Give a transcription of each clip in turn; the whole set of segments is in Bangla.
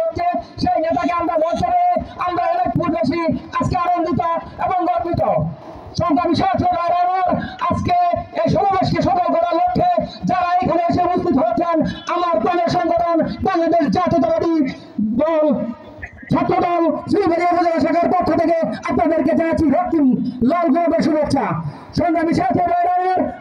হচ্ছে সেই নেতাকে আমরা বলতে আমরা অনেক পূর্বশী আজকে আনন্দিত এবং গর্বিত। সংগ্রামী সাথী ভাইরা, আজকে এই সমাবেশকে সফল করার লক্ষ্যে যারা এখানে এসে উপস্থিত হয়েছেন, আমার প্রাণের সংগঠন বাংলাদেশ জাতীয়তাবাদী দল ছাত্রদল শ্রীবাড়িয়া উপজেলা শাখার পক্ষ থেকে আপনাদেরকে জানাচ্ছি রক্তিম লাল গোলাপের শুভেচ্ছা। সংগ্রামী সাথী ভাইরা,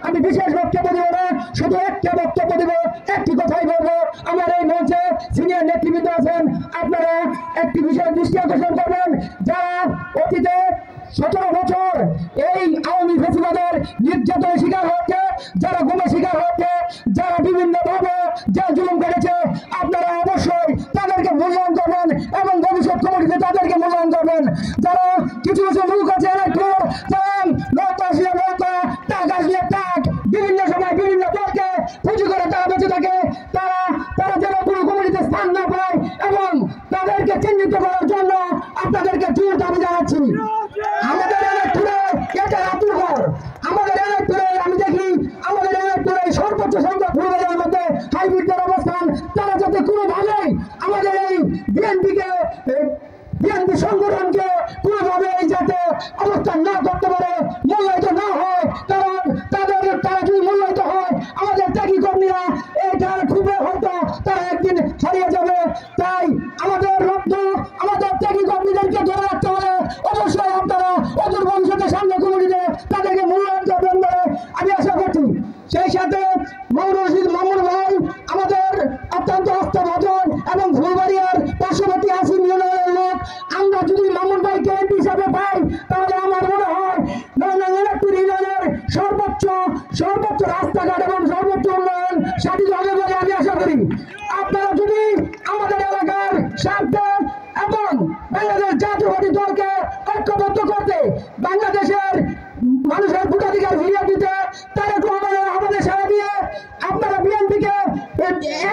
আমি বিশেষ বক্তব্য দিব না, শুধু একটা বক্তব্য দিব, একটি কথাই বলবো। আমার এই মঞ্চে সিনিয়র নেতৃবৃন্দ আছেন, আপনারা একটি বিষয় দৃষ্টি আকর্ষণ করবেন। যারা অতীতে 17 বছর এই আওয়ামী ফেসিবাদের নির্যাতনের শিকার হচ্ছে, যারা গুমের শিকার হচ্ছে, যারা বিভিন্ন ভাবে জেল জুলুম করেছে, আপনারা অবশ্যই তাদেরকে মূল্যায়ন করবেন এবং ভবিষ্যৎ কমিটিতে তাদেরকে মূল্যায়ন করবেন। যারা কিছু কিছু লোক আছে যারা নৌকা আসলে নৌকা, টাক আসলে টাক, বিভিন্ন সময় বিভিন্ন দলকে পুঁজি করে তারা বেঁচে থাকে, তারা যেন কোনো কমিটিতে স্থান না পায় এবং তাদেরকে চিহ্নিত করার জন্য আপনাদেরকে জোর দাবি জানাচ্ছি। আমাদের এলাকায় এটা আতুরঘর, আমাদের এলাকায় আমি দেখি আমাদের এলাকায় সর্বোচ্চ সংখ্যক ভূমিকার মধ্যে হাইব্রিডের অবস্থান। তারা যাতে কোনোভাবেই আমাদের এই বিএনপি সংগঠনকে কোনোভাবে যাতে অবস্থান না করতে পারে, মূল্যায়িত না হয়, কারণ তারা যদি মূল্যায়িত হয় আমাদের ত্যাগী কর্মীরা এইটার খুবই হয়তো তারা একদিন হারিয়ে যাবে। তাই আমাদের রত্ন আমাদের ত্যাগী কর্মীদেরকে ধরে রাখতে হলে অবশ্যই আপনারা অদূর ভবিষ্যতের সামনে কমিটিতে তাদেরকে মূল্যায়ন করবেন বলে আমি আশা করছি। সেই সাথে মামুন ভাই আমাদের অত্যন্ত হস্তভাজন এবং ফুলবাড়িয়ার পার্শ্ববর্তী আসিম ইউনিয়নের লোক। আমরা যদি মামুন ভাইকে এমপি হিসাবে পাই তাহলে আমার মনে হয় ইউনিয়নের সর্বোচ্চ রাস্তাঘাট এবং সর্বোচ্চ উন্নয়ন সাধিত হবে বলে আমি আশা করি। আপনারা যদি আমাদের এলাকার স্বার্থে এবং বাংলাদেশ জাতীয়বাদী দলকে ঐক্যবদ্ধ করতে, বাংলাদেশের মানুষের ভোটাধিকার ফিরিয়ে দিতে তারেক রহমানের আমাদের সারা দিয়ে আপনারা বিএনপিকে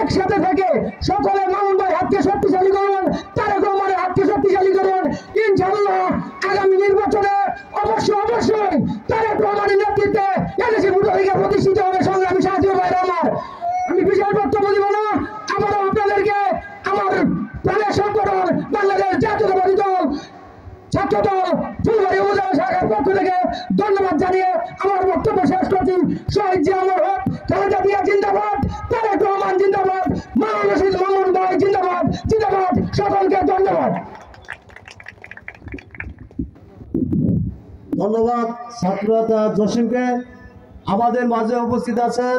একসাথে থেকে সকলে মামুন ভাই হাতকে শক্তিশালী করুন, তারেক রহমানের হাতকে শক্তিশালী করুন। ইনশাআল্লাহ আগামী নির্বাচনে অবশ্যই তারেক রহমানের নেতৃত্বে এদেশে ভোটাধিকার প্রতিষ্ঠিত হবে। সংগ্রামী সাথী ভাইরা আমার, আমি বিশেষ বক্তব্য দিব না, আবারও আপনাদেরকে আমার প্রাণের সংগঠন বাংলাদেশ জাতীয়তাবাদী দল ছাত্রদল ফুলবাড়িয়া উপজেলা শাখার পক্ষ থেকে ধন্যবাদ জানিয়ে আমার বক্তব্য শেষ করছি। শহীদ জিয়া অমর হোক, খালেদা জিয়া জিন্দাবাদ, তারেক রহমান জিন্দাবাদ, মামুন ভাই জিন্দাবাদ জিন্দাবাদ। সকলকে ধন্যবাদ। ধন্যবাদ ছাত্রনেতা জসিমকে। আমাদের মাঝে উপস্থিত আছেন